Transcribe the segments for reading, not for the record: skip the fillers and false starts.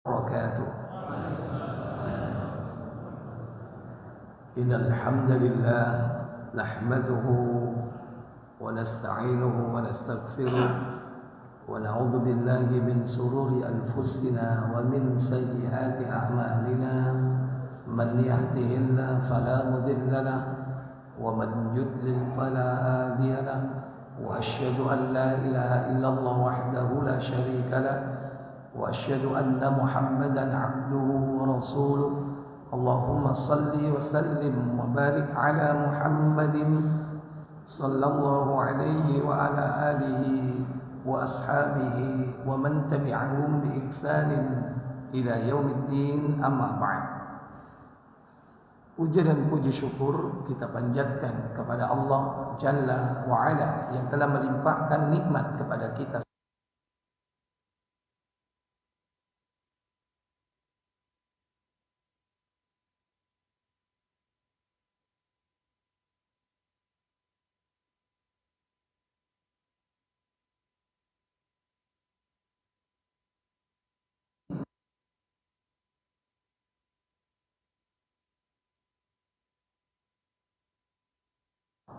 wabarakatuh. Innal hamdalillah nahmaduhu wa nasta'inuhu wa nastaghfiruh wa na'udzu billahi min shururi anfusina wa min sayyiati a'malina. Man yahdihillahu fala mudilla lahu wa man yudlil fala hadiya lahu. Wa asyhadu an la ilaha illallah wahdahu la syarika lahu wa asyhadu anna Muhammadan 'abduhu wa rasuluh. Allahumma salli wa sallim wa barik ala Muhammadin sallallahu alaihi wa ala alihi wa ashabihi wa man tabi'ahum bi ihsanin ila yaumiddin, amma ba'd. Puja dan puji syukur kita panjatkan kepada Allah Jalla wa Ala yang telah melimpahkan nikmat kepada kita.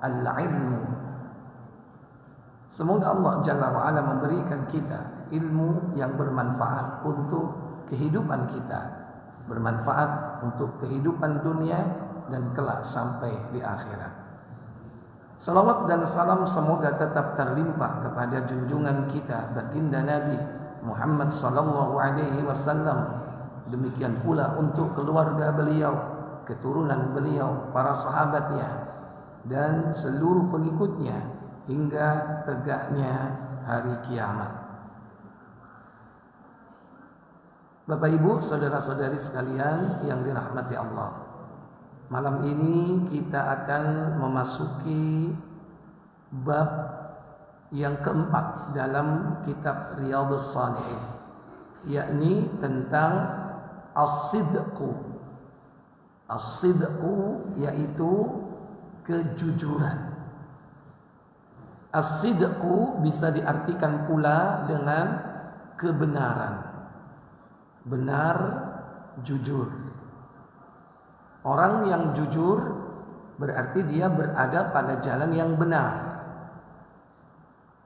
Al-ilmu. Semoga Allah Jalla wa'ala memberikan kita ilmu yang bermanfaat untuk kehidupan kita, bermanfaat untuk kehidupan dunia dan kelak sampai di akhirat. Salawat dan salam semoga tetap terlimpah kepada junjungan kita baginda Nabi Muhammad sallallahu alaihi wasallam. Demikian pula untuk keluarga beliau, keturunan beliau, para sahabatnya dan seluruh pengikutnya hingga tegaknya hari kiamat. Bapak Ibu, saudara-saudari sekalian yang dirahmati Allah, malam ini kita akan memasuki bab yang keempat dalam kitab Riyadhus Shalihin, yakni tentang as-sidqu. As-sidqu yaitu kejujuran. As-sidqu bisa diartikan pula dengan kebenaran. Benar, jujur. Orang yang jujur berarti dia berada pada jalan yang benar.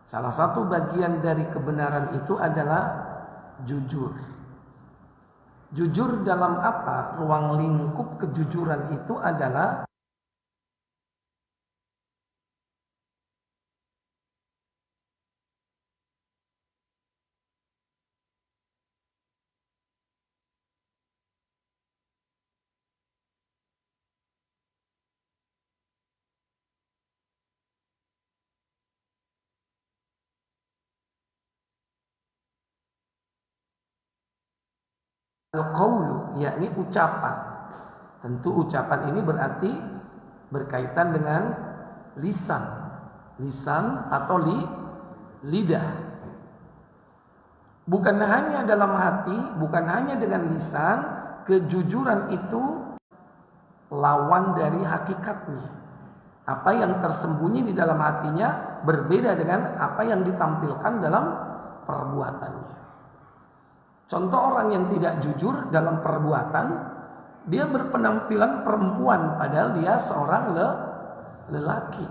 Salah satu bagian dari kebenaran itu adalah jujur. Jujur dalam apa? Ruang lingkup kejujuran itu adalah al-qaulu, yakni ucapan. Tentu ucapan ini berarti berkaitan dengan lisan. Lisan atau lidah. Bukan hanya dalam hati, bukan hanya dengan lisan. Kejujuran itu lawan dari hakikatnya. Apa yang tersembunyi di dalam hatinya berbeda dengan apa yang ditampilkan dalam perbuatannya. Contoh orang yang tidak jujur dalam perbuatan, dia berpenampilan perempuan padahal dia seorang lelaki.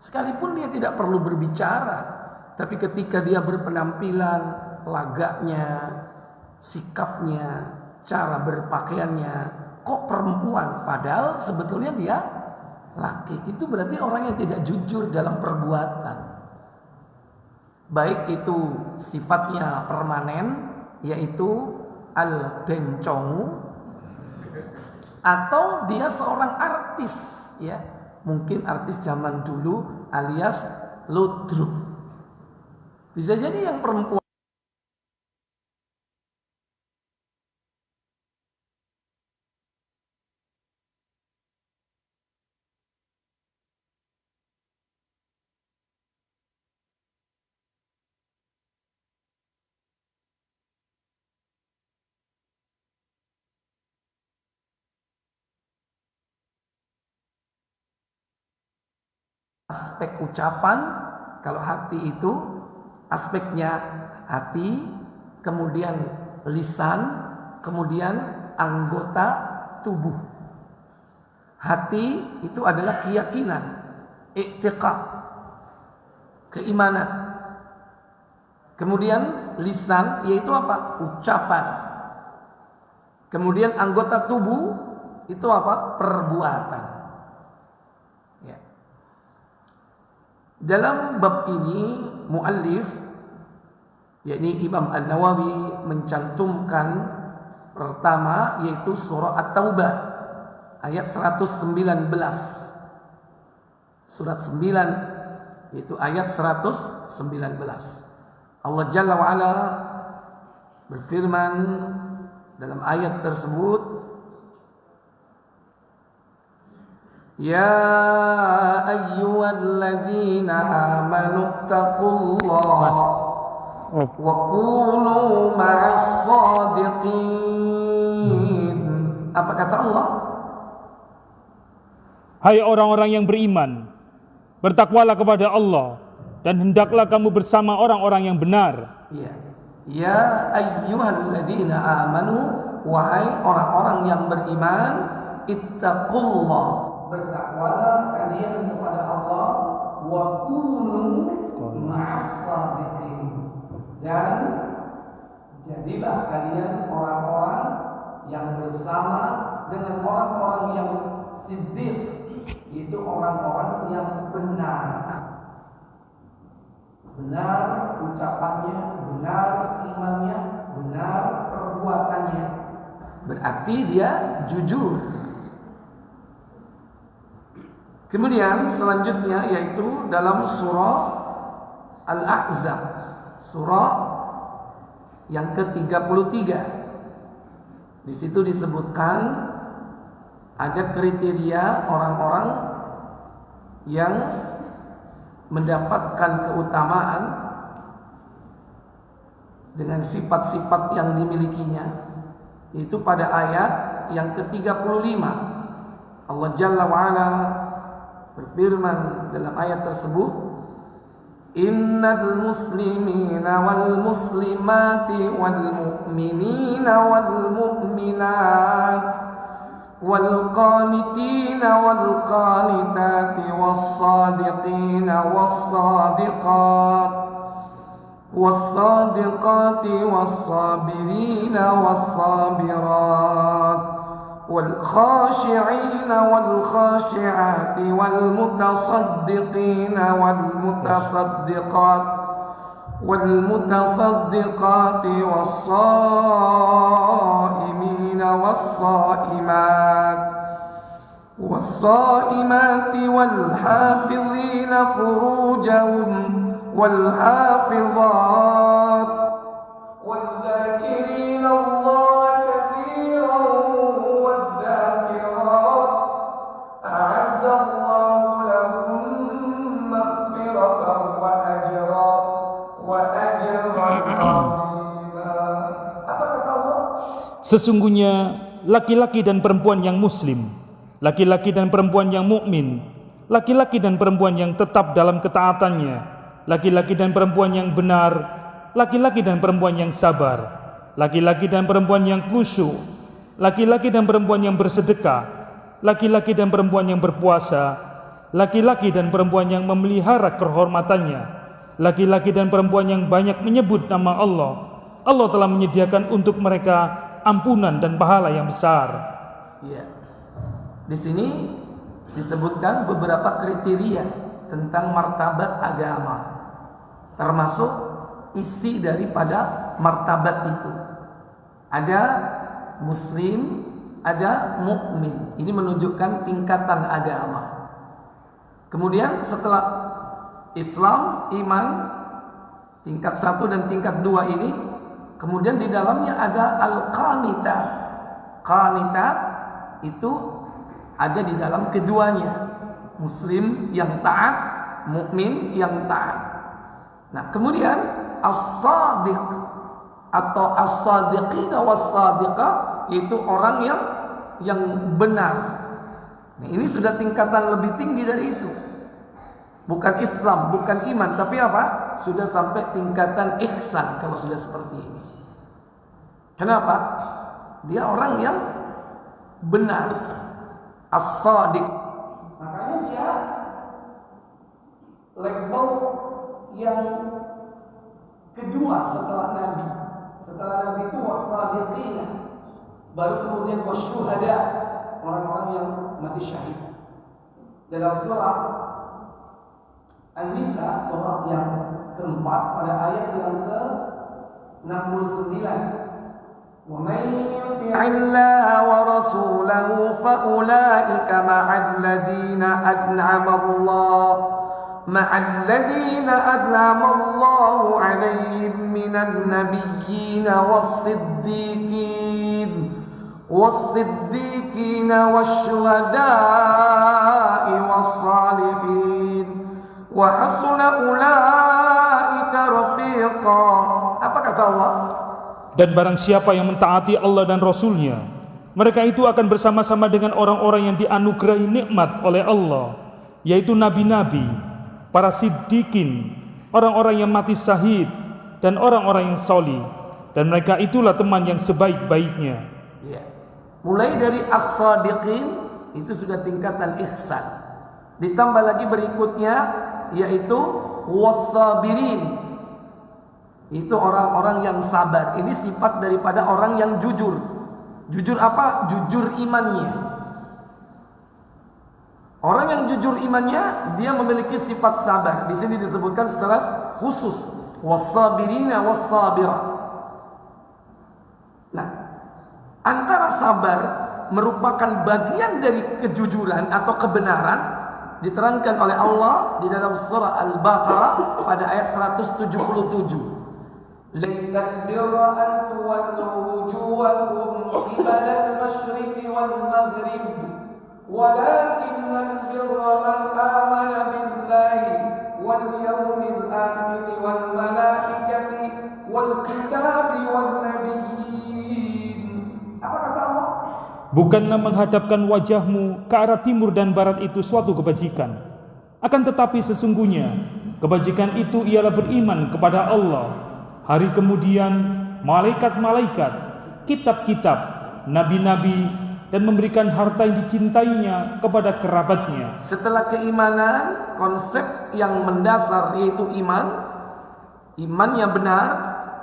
Sekalipun dia tidak perlu berbicara, tapi ketika dia berpenampilan, lagaknya, sikapnya, cara berpakaiannya, kok perempuan padahal sebetulnya dia laki. Itu berarti orang yang tidak jujur dalam perbuatan. Baik itu sifatnya permanen, yaitu al-bencong, atau dia seorang artis, ya, mungkin artis zaman dulu alias ludruk. Bisa jadi yang perempuan aspek ucapan. Kalau hati itu aspeknya hati, kemudian lisan, kemudian anggota tubuh. Hati itu adalah keyakinan, i'tiqad, keimanan. Kemudian lisan yaitu apa? Ucapan. Kemudian anggota tubuh itu apa? Perbuatan. Ya. Dalam bab ini muallif, yakni Imam An-Nawawi, mencantumkan pertama yaitu surah At-Taubah ayat 119. Surat 9 yaitu ayat 119. Allah Jalla wa Ala berfirman dalam ayat tersebut, Ya ayyuhalladzina amanu taqullaha wa kunu ma'as shadiqin. Apa kata Allah? Hai orang-orang yang beriman, bertakwalah kepada Allah dan hendaklah kamu bersama orang-orang yang benar. Ya ayyuhalladzina amanu, wahai orang-orang yang beriman, ittaqullah, bertakwalah kalian kepada Allah, wa kunu ma'as shadiqin, dan jadilah kalian orang-orang yang bersama dengan orang-orang yang siddiq, yaitu orang-orang yang benar. Benar ucapannya, benar imannya, benar perbuatannya. Berarti dia jujur. Kemudian selanjutnya yaitu dalam surah Al-Ahzab, surah yang ke-33. Di situ disebutkan ada kriteria orang-orang yang mendapatkan keutamaan dengan sifat-sifat yang dimilikinya. Itu pada ayat yang ke-35 Allah Jalla wa Ala berfirman dalam ayat tersebut, Innal muslimina wal muslimati wal mu'minina wal mu'minat wal qanitina wal qanitati was sadiqina was sadiqat was sadiqati was sabirina was sabirat wal khashi'ina wal khashi'ati wal mutasaddiqina wal mutasaddiqat wal mutasaddiqati was saimina was saimat was saimati wal hafizina furujahum wal hafizat wal dzakirina Allah Sesungguhnya laki-laki dan perempuan yang muslim, laki-laki dan perempuan yang mukmin, laki-laki dan perempuan yang tetap dalam ketaatannya, laki-laki dan perempuan yang benar, laki-laki dan perempuan yang sabar, laki-laki dan perempuan yang khusyuk, laki-laki dan perempuan yang bersedekah, laki-laki dan perempuan yang berpuasa, laki-laki dan perempuan yang memelihara kehormatannya, laki-laki dan perempuan yang banyak menyebut nama Allah. Allah telah menyediakan untuk mereka ampunan dan pahala yang besar. Ya. Di sini disebutkan beberapa kriteria tentang martabat agama, termasuk isi daripada martabat itu. Ada muslim, ada mukmin. Ini menunjukkan tingkatan agama. Kemudian setelah Islam, iman, tingkat 1 dan tingkat 2 ini, kemudian di dalamnya ada al-qanitah. Qanitah itu ada di dalam keduanya. Muslim yang taat, mukmin yang taat. Nah, kemudian as-sadiq atau as-sadiqina was-sadiqah, itu orang yang benar. Nah, ini sudah tingkatan lebih tinggi dari itu. Bukan Islam, bukan iman, tapi apa? Sudah sampai tingkatan ihsan kalau sudah seperti ini. Kenapa? Dia orang yang benar, as-sadiq. Makanya dia level yang kedua setelah Nabi. Setelah Nabi itu was-sadiqina, baru kemudian wasyuhada, orang-orang yang mati syahid. Dalam surah An-Nisa, surah yang keempat, pada ayat yang ke-69, وَمَنْ يُطِعِ اللَّهَ وَرَسُولَهُ فَأُولَئِكَ مَعَ الَّذِينَ أَنْعَمَ اللَّهُ عَلَيْهِمْ مِنَ النَّبِيِّينَ وَالصِّدِّيقِينَ وَالشُّهَدَاءِ وَالصَّالِحِينَ وَحَسُنَ أُولَئِكَ رَفِيقًا. Apa kata Allah? Dan barang siapa yang mentaati Allah dan Rasul-Nya, mereka itu akan bersama-sama dengan orang-orang yang dianugerahi nikmat oleh Allah, yaitu nabi-nabi, para siddiqin, orang-orang yang mati syahid, dan orang-orang yang solih. Dan mereka itulah teman yang sebaik-baiknya. Ya. Mulai dari as-sadiqin, itu sudah tingkatan ihsan. Ditambah lagi berikutnya, yaitu was-sabirin. Itu orang-orang yang sabar. Ini sifat daripada orang yang jujur. Jujur apa? Jujur imannya. Orang yang jujur imannya, dia memiliki sifat sabar. Di sini disebutkan secara khusus, was-sabirina was-sabira. Nah, antara sabar merupakan bagian dari kejujuran atau kebenaran, diterangkan oleh Allah di dalam surah Al-Baqarah pada ayat 177. Laisal birra an tuwallu wujuhakum qibala al-masyriqi wal maghrib, walakinnal birra man amana billahi wal yawmil akhir wal malaikati wal kitabi wan nabiyyin. Apa kata Allah? Bukanlah menghadapkan wajahmu ke arah timur dan barat itu suatu kebajikan. Akan tetapi sesungguhnya kebajikan itu ialah beriman kepada Allah, hari kemudian, malaikat-malaikat, kitab-kitab, nabi-nabi, dan memberikan harta yang dicintainya kepada kerabatnya. Setelah keimanan, konsep yang mendasar yaitu iman yang benar,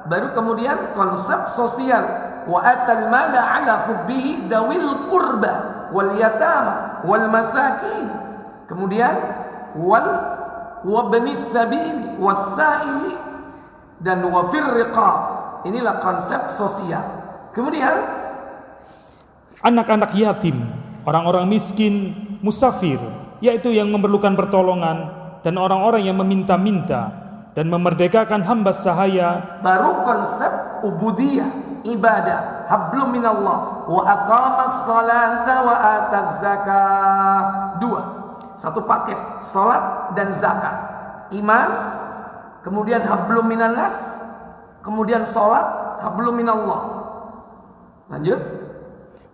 baru kemudian konsep sosial. Wa atal mala ala hubbihi dawil qurba wal yatama wal masakin. Kemudian wa banis sabili was sa'ili dan wafir riqab. Inilah konsep sosial. Kemudian anak-anak yatim, orang-orang miskin, musafir, yaitu yang memerlukan pertolongan, dan orang-orang yang meminta-minta, dan memerdekakan hamba sahaya. Baru konsep ubudiyah, ibadah, hablum minallah, wa aqamas salata wa ataz zakah. Dua, satu paket, salat dan zakat. Iman, kemudian hablum minannas, kemudian salat, hablum minallah. Lanjut.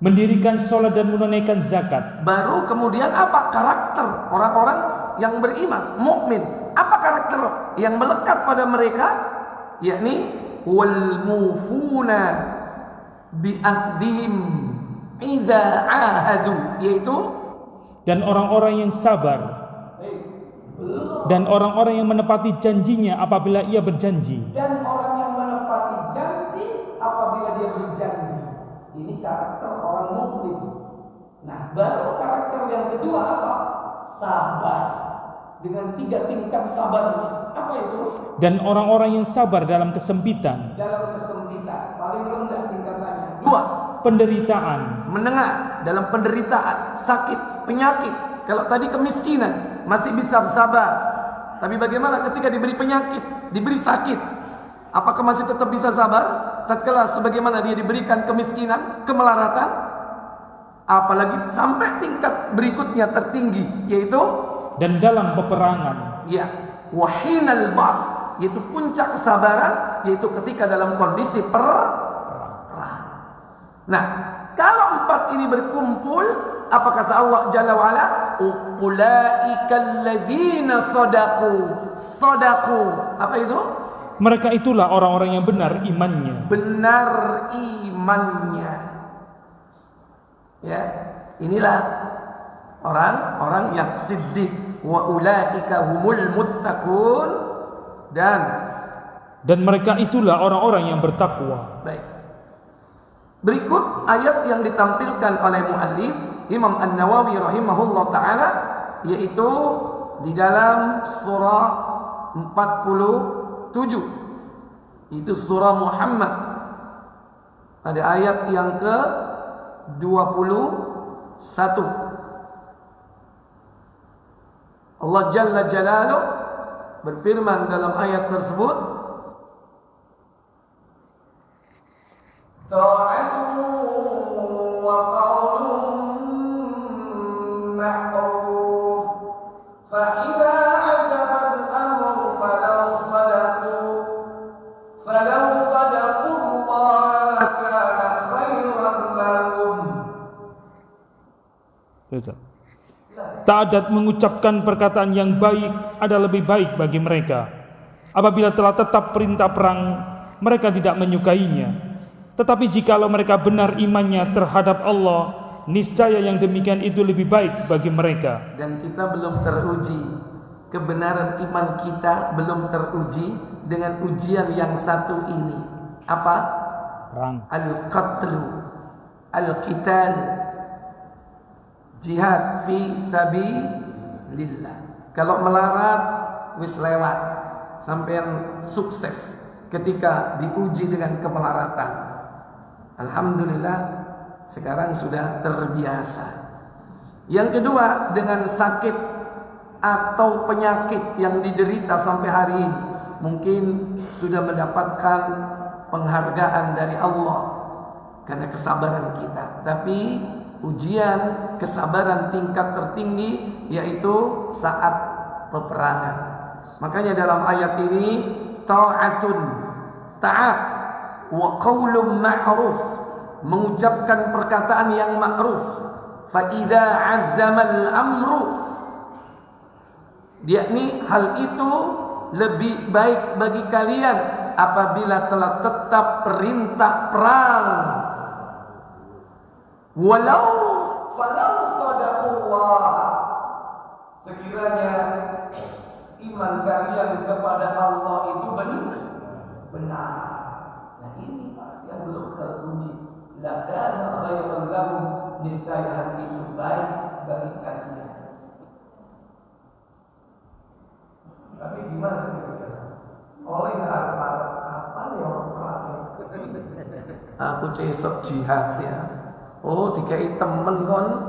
Mendirikan salat dan menunaikan zakat. Baru kemudian apa? Karakter orang-orang yang beriman, mukmin. Apa karakter yang melekat pada mereka? Yakni wal mufuna bi ahdihim idza ahadu, yaitu dan orang-orang yang sabar, dan orang-orang yang menepati janjinya apabila ia berjanji. Dan orang yang menepati janji apabila dia berjanji. Ini karakter orang mukmin. Nah, baru karakter yang kedua apa? Sabar. Dengan 3 tingkat sabarnya. Apa itu? Dan orang-orang yang sabar dalam kesempitan. Dalam kesempitan, paling rendah tingkatannya. 2. Penderitaan. Menengah dalam penderitaan, sakit, penyakit. Kalau tadi kemiskinan masih bisa sabar. Tapi bagaimana ketika diberi penyakit, diberi sakit? Apakah masih tetap bisa sabar? Tatkala sebagaimana dia diberikan kemiskinan, kemelaratan, apalagi sampai tingkat berikutnya tertinggi, yaitu dan dalam peperangan. Ya, wahinal bas, yaitu puncak kesabaran, yaitu ketika dalam kondisi perang. Nah, kalau 4 ini berkumpul, apa kata Allah Jalla wa Ala? Ulaikal ladzina shadaqu. Apa itu? Mereka itulah orang-orang yang benar imannya. Benar imannya. Ya, inilah orang-orang yang siddiq. Wa ulaika humul muttaqun, dan mereka itulah orang-orang yang bertakwa. Baik. Berikut ayat yang ditampilkan oleh muallif Imam An-Nawawi rahimahullah taala, yaitu di dalam surah 47, itu surah Muhammad. Ada ayat yang ke-21. Allah Jalla Jalaluhu berfirman dalam ayat tersebut, ta'atun wa qawlun ma'ruf fa idza azaba al-amru falau sadaqu Allah kana khairan lahum. Ta'adat mengucapkan perkataan yang baik adalah lebih baik bagi mereka. Apabila telah tetap perintah perang, mereka tidak menyukainya. Tetapi jikalau mereka benar imannya terhadap Allah, niscaya yang demikian itu lebih baik bagi mereka. Dan kita belum teruji, kebenaran iman kita belum teruji dengan ujian yang satu ini. Apa? Perang. Al-qatlu, al-qital, jihad fi sabilillah. Kalau melarat wis lewat, sampean sukses ketika diuji dengan kemelaratan. Alhamdulillah sekarang sudah terbiasa. Yang kedua, dengan sakit atau penyakit yang diderita sampai hari ini, mungkin sudah mendapatkan penghargaan dari Allah karena kesabaran kita. Tapi ujian kesabaran tingkat tertinggi yaitu saat peperangan. Makanya dalam ayat ini ta'atun, taat, wa qaulun ma'ruf, mengucapkan perkataan yang ma'ruf. Fa idza azzamal amru, yakni hal itu lebih baik bagi kalian apabila telah tetap perintah perang. Falau sadaqullah, sekiranya iman kalian kepada Allah itu benar. Nah ini Pak yang belum teruji. La kana khairan lahum, niscaya hal itu baik bagi kalian. Tapi gimana kira-kira? Oleh apa ya orang perang? Aku cesok jihad ya. Oh, dikai temen kon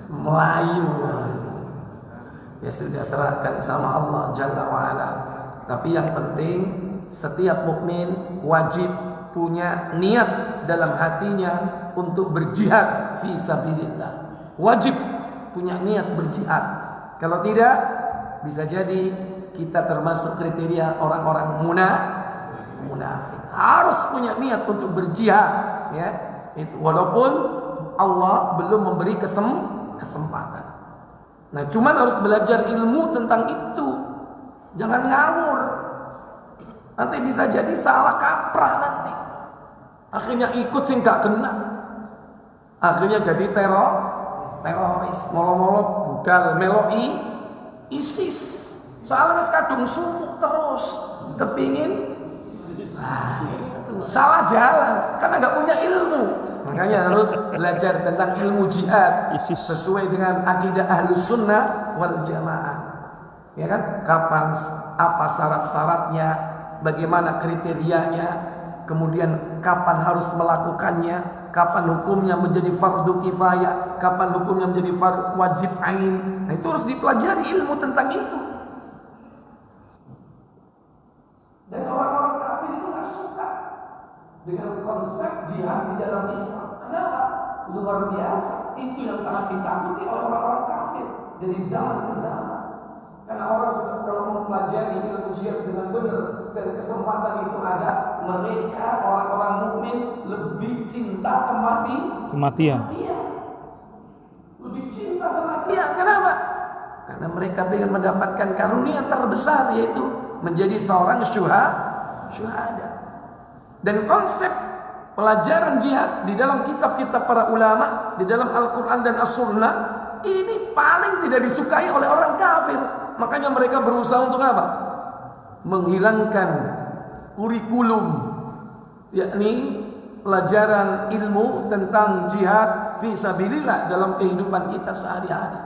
Melayu. Ya sudah, serahkan sama Allah Jalla wa'ala. Tapi yang penting setiap mukmin wajib punya niat dalam hatinya untuk berjihad fi sabilillah. Wajib punya niat berjihad. Kalau tidak, bisa jadi kita termasuk kriteria orang-orang munafik. Harus punya niat untuk berjihad, ya. Itu walaupun Allah belum memberi kesempatan. Nah, cuman harus belajar ilmu tentang itu. Jangan ngawur. Nanti bisa jadi salah kaprah nanti. Akhirnya ikut sing gak kena. Akhirnya jadi teroris. Molo-molo budal meloi ISIS. Soalnya wis kadung sumuk terus. Kepingin salah jalan karena gak punya ilmu. Makanya harus belajar tentang ilmu jihad sesuai dengan akidah Ahlus Sunnah wal Jamaah. Ya kan? Kapan, apa syarat-syaratnya, bagaimana kriterianya, kemudian kapan harus melakukannya, kapan hukumnya menjadi fardu kifayah, kapan hukumnya menjadi wajib ain. Nah, itu harus dipelajari ilmu tentang itu. Dan orang-orang kafir itu nggak suka dengan konsep jihad di dalam Islam. Kenapa? Luar biasa. Itu yang sangat ditakuti oleh orang-orang kafir dari zaman ke zaman. Karena orang sudah kalau mempelajari ilmu jihad dengan benar dan kesempatan itu ada, mereka orang-orang mukmin lebih cinta kematian. Lebih cinta kematian. Kenapa? Karena mereka ingin mendapatkan karunia terbesar, yaitu menjadi seorang syuhada. Dan konsep pelajaran jihad di dalam kitab-kitab para ulama, di dalam Al-Quran dan As-Sunnah, ini paling tidak disukai oleh orang kafir. Makanya mereka berusaha untuk apa? Menghilangkan kurikulum, yakni pelajaran ilmu tentang jihad fi sabilillah dalam kehidupan kita sehari-hari.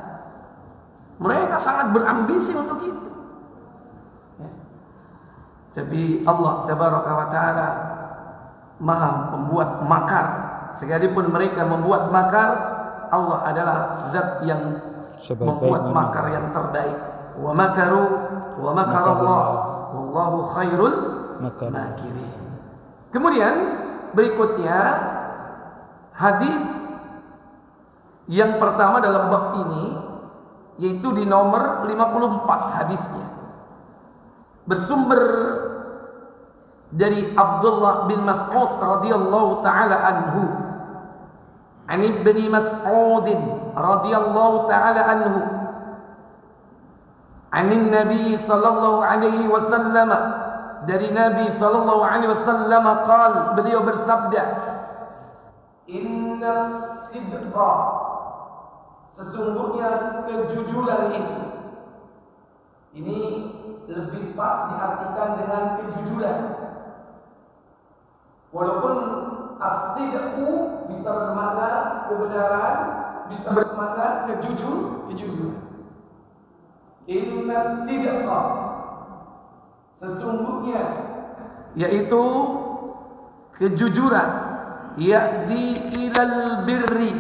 Mereka sangat berambisi untuk itu. Tapi Allah Tabaraka wa Ta'ala Maha pembuat makar. Sekalipun mereka membuat makar, Allah adalah zat yang membuat makar yang terbaik. Wa makaru wa makarallah wallahu khairul makirin. Kemudian berikutnya hadis yang pertama dalam bab ini, yaitu di nomor 54 hadisnya, bersumber dari Abdullah bin Mas'ud radhiyallahu taala anhu. An Ibni Mas'ud radhiyallahu taala anhu. Anin Nabi sallallahu alaihi wasallam, dari Nabi sallallahu alaihi wasallam qaal, beliau bersabda, inna sidqa, sesungguhnya kejujuran ini lebih pas diartikan dengan kejujuran. Walaupun as-sidqu bisa bermakna kebenaran, bisa bermakna kejujuran. Inna sidqa, sesungguhnya, yaitu kejujuran, ya'di ilal birri,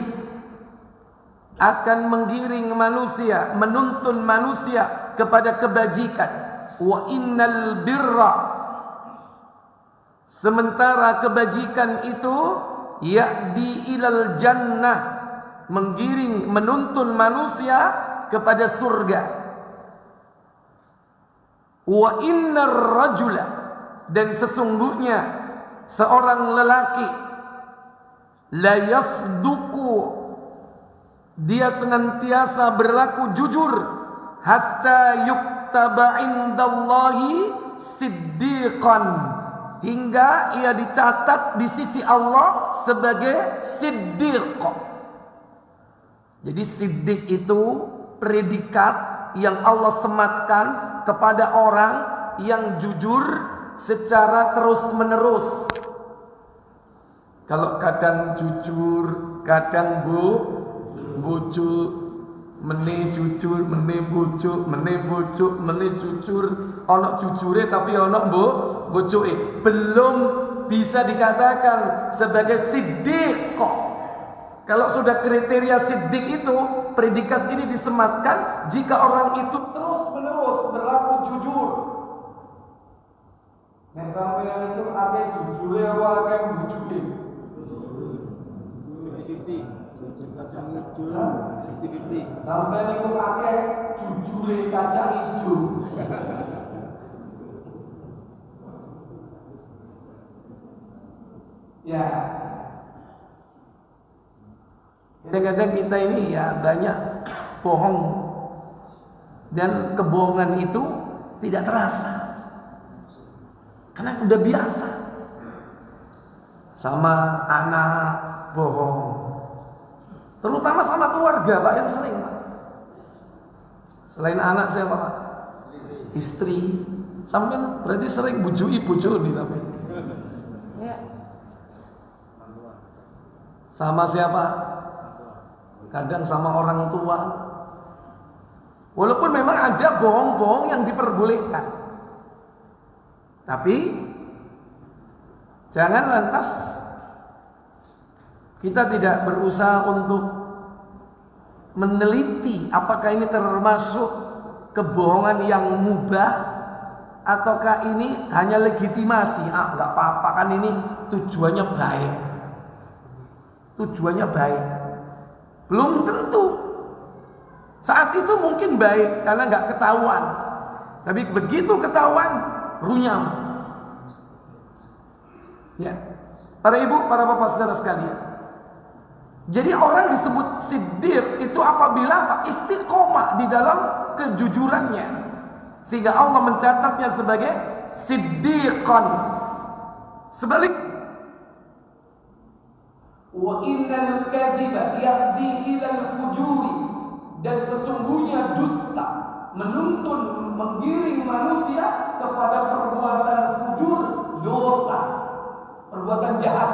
akan menggiring manusia, menuntun manusia kepada kebajikan. Wa innal birra, sementara kebajikan itu ya'di ilal jannah, menggiring, menuntun manusia kepada surga. Wa innar rajula, dan sesungguhnya seorang lelaki, la yasduqu, dia senantiasa berlaku jujur, hatta yuktaba indallahi siddiqan, hingga ia dicatat di sisi Allah sebagai siddiq. Jadi siddiq itu predikat yang Allah sematkan kepada orang yang jujur secara terus-menerus. Kalau kadang jujur, kadang bujuk, meneh jujur, meneh bujuk, meneh jujur, ono jujure tapi ono bujuke, belum bisa dikatakan sebagai siddiq. Kalau sudah kriteria siddiq itu, predikat ini disematkan jika orang itu terus-menerus berlaku jujur. Yang sampeyan itu akeh jujure apa akeh bujuke? 50-50. Sampeyan itu akeh jujure kacang hijau. Ya. Kadang-kadang kita ini ya banyak bohong, dan kebohongan itu tidak terasa karena udah biasa. Sama anak bohong, terutama sama keluarga Pak, yang sering Pak. Selain anak siapa Pak? Istri. Sampai berarti sering bujui nih sampai. Ya. Sama siapa? Kadang sama orang tua. Walaupun memang ada bohong-bohong yang diperbolehkan, tapi jangan lantas kita tidak berusaha untuk meneliti apakah ini termasuk kebohongan yang mubah ataukah ini hanya legitimasi. Nggak apa-apa kan, ini tujuannya baik. Tujuannya baik. Belum tentu. Saat itu mungkin baik karena nggak ketahuan. Tapi begitu ketahuan, runyam. Ya. Para ibu, para bapak saudara sekalian. Jadi orang disebut siddiq itu apabila istiqomah di dalam kejujurannya, sehingga Allah mencatatnya sebagai siddiqan. Sebalik, Wa innal kadhiba yahdi ilal fujuri, dan sesungguhnya dusta menuntun, menggiring manusia kepada perbuatan fujur, dosa, perbuatan jahat.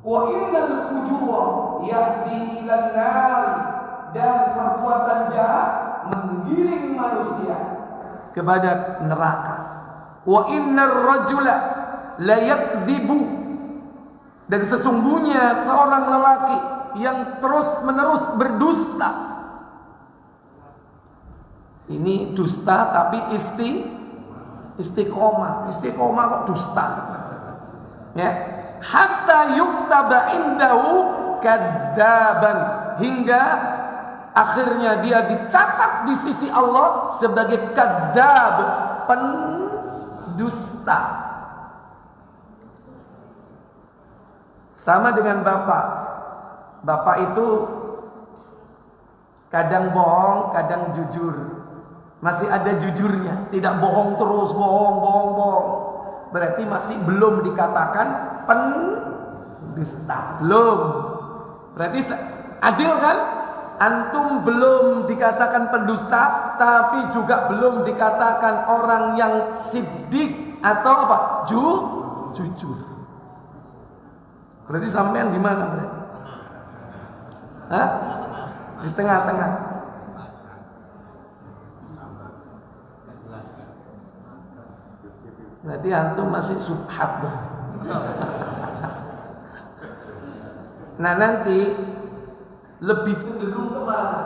Wa innal fujura yahdi ilan nar, dan perbuatan jahat menggiring manusia kepada neraka. Wa innar rajula la yakdzibu, dan sesungguhnya seorang lelaki yang terus-menerus berdusta. Ini dusta tapi istiqomah. Istiqomah kok dusta? Ya. Hatta yuktaba indahu kadzaban, hingga akhirnya dia dicatat di sisi Allah sebagai kadzab, pendusta. Sama dengan bapak. Bapak itu kadang bohong, kadang jujur. Masih ada jujurnya, tidak bohong terus, bohong. Berarti masih belum dikatakan pendusta. Belum. Berarti adil kan? Antum belum dikatakan pendusta, tapi juga belum dikatakan orang yang siddiq atau apa? Jujur. Berarti sampean di mana, berarti? Hah? Di tengah-tengah. Berarti antum masih subhat, berarti. Nah, nanti lebih cenderung kemana?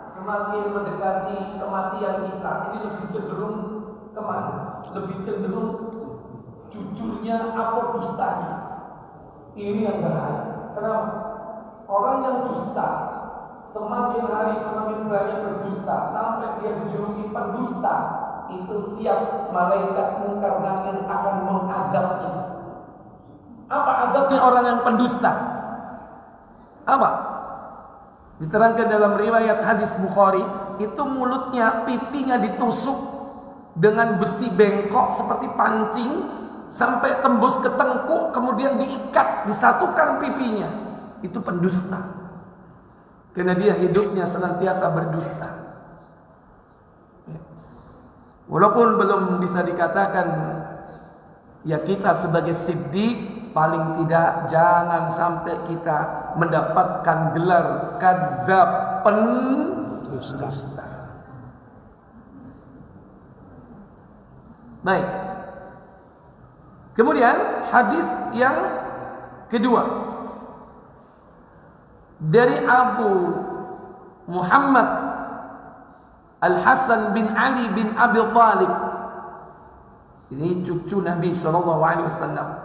Semakin mendekati kematian kita, ini lebih cenderung kemana? Lebih cenderung jujurnya apa dustanya? Ini yang bahaya. Kenapa? Orang yang dusta, semakin hari semakin banyak berdusta, sampai dia dijuluki pendusta, itu siap malaikat mungkar nakir akan mengadabnya. Apa adabnya orang yang pendusta? Apa? Diterangkan dalam riwayat hadis Bukhari, itu mulutnya, pipinya ditusuk dengan besi bengkok seperti pancing sampai tembus ke tengkuk, kemudian diikat, disatukan pipinya. Itu pendusta. Karena dia hidupnya senantiasa berdusta. Walaupun belum bisa dikatakan ya kita sebagai siddiq, paling tidak jangan sampai kita mendapatkan gelar kadzab, pendusta. Baik. Kemudian hadis yang kedua dari Abu Muhammad Al-Hasan bin Ali bin Abi Thalib. Ini cucu Nabi SAW.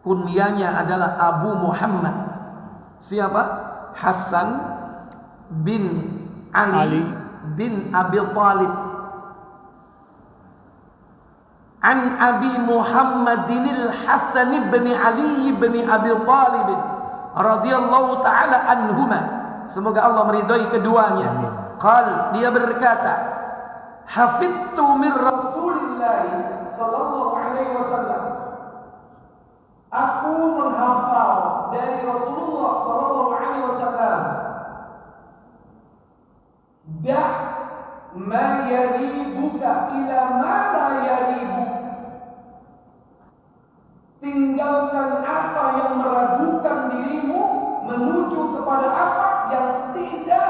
Kunyanya adalah Abu Muhammad. Siapa? Hasan bin Ali bin Abi Thalib. An Abi Muhammadin Al-Hasan bin Ali bin Abi Thalib radhiyallahu ta'ala anhuma. Semoga Allah meridhai keduanya. Qal, dia berkata, hafidtu min Rasulillah sallallahu alaihi wasallam. Aku menghafal dari Rasulullah sallallahu alaihi wasallam. Da' ma yaribuka ila ma la yaribuk. Tinggalkan apa yang meragukan dirimu menuju kepada apa yang tidak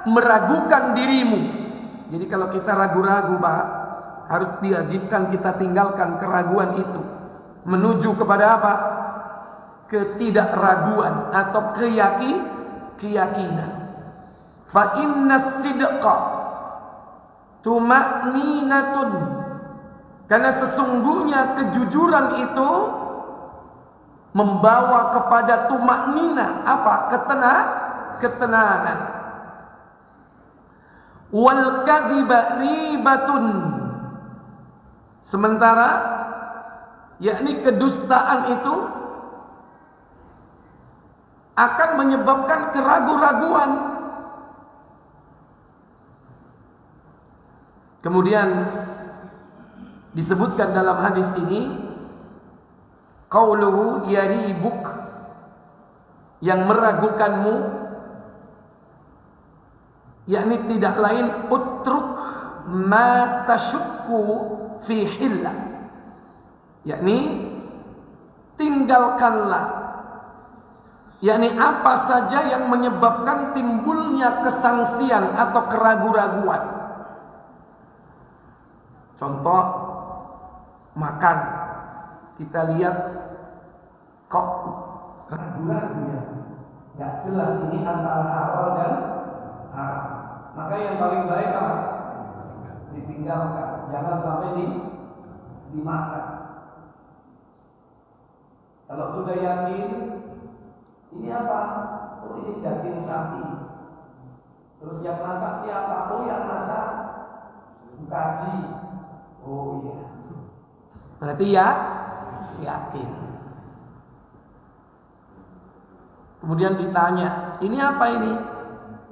meragukan dirimu. Jadi kalau kita ragu-ragu, Pak, harus diwajibkan kita tinggalkan keraguan itu menuju kepada apa? Ketidakraguan atau keyakinan. Fa innas sidqa tuma'ninatun, karena sesungguhnya kejujuran itu membawa kepada tuma'nina, apa? Ketenangan. Wal kadhiba ribatun, sementara yakni kedustaan itu akan menyebabkan keraguan-raguan. Kemudian disebutkan dalam hadis ini qauluhu yaribuk, yang meragukanmu, yakni tidak lain utruk ma tashukku fi hillah, yakni tinggalkanlah, yakni apa saja yang menyebabkan timbulnya kesangsian atau keraguan-raguan. Contoh makan, kita lihat kok ragu-ragu ya, nggak jelas ini antara halal dan haram. Maka yang paling baik apa? Ditinggalkan, jangan sampai dimakan. Kalau sudah yakin ini apa? Oh, ini daging sapi. Terus yang masak siapa? Oh, yang masak kaji. Oh iya. Berarti ya yakin. Kemudian ditanya, ini apa ini?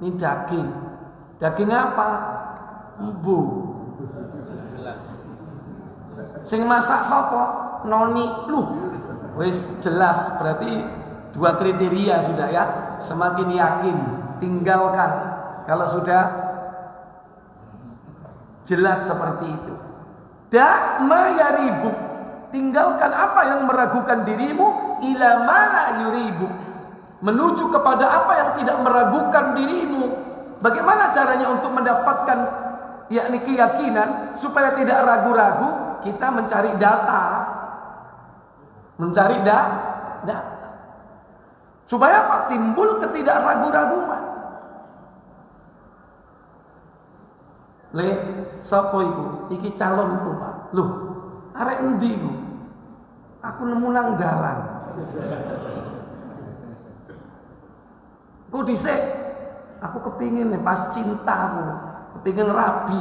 Ini daging. Daging apa? Embu. Sing masak sapa? Noni. Luh, wis jelas, berarti dua kriteria sudah ya. Semakin yakin, tinggalkan kalau sudah jelas seperti itu. Da ma yaribuk, tinggalkan apa yang meragukan dirimu, ila ma la yuribuk, menuju kepada apa yang tidak meragukan dirimu. Bagaimana caranya untuk mendapatkan yakni keyakinan supaya tidak ragu-ragu? Kita mencari data. Mencari data. Supaya apa? Timbul ketidakragu-raguan. Le, sapa iku? Iki calonku, Pak. Loh, arek endi iku? Aku nemu nang dalan. Kok dhisik? Aku kepingin nih pas cintaku, kepingin rabi.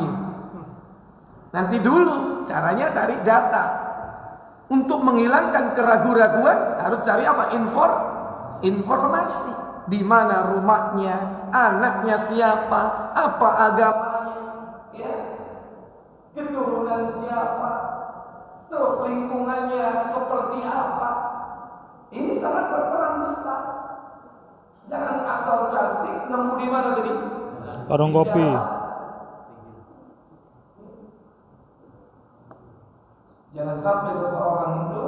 Nanti dulu, caranya cari data. Untuk menghilangkan keraguan-raguan harus cari apa? Informasi. Di mana rumahnya, anaknya siapa, apa agamanya, ya, keturunan siapa, terus lingkungannya seperti apa. Ini sangat berperan besar. Jangan asal cantik, nemu di mana tadi? Warung kopi. Jangan sampai seseorang itu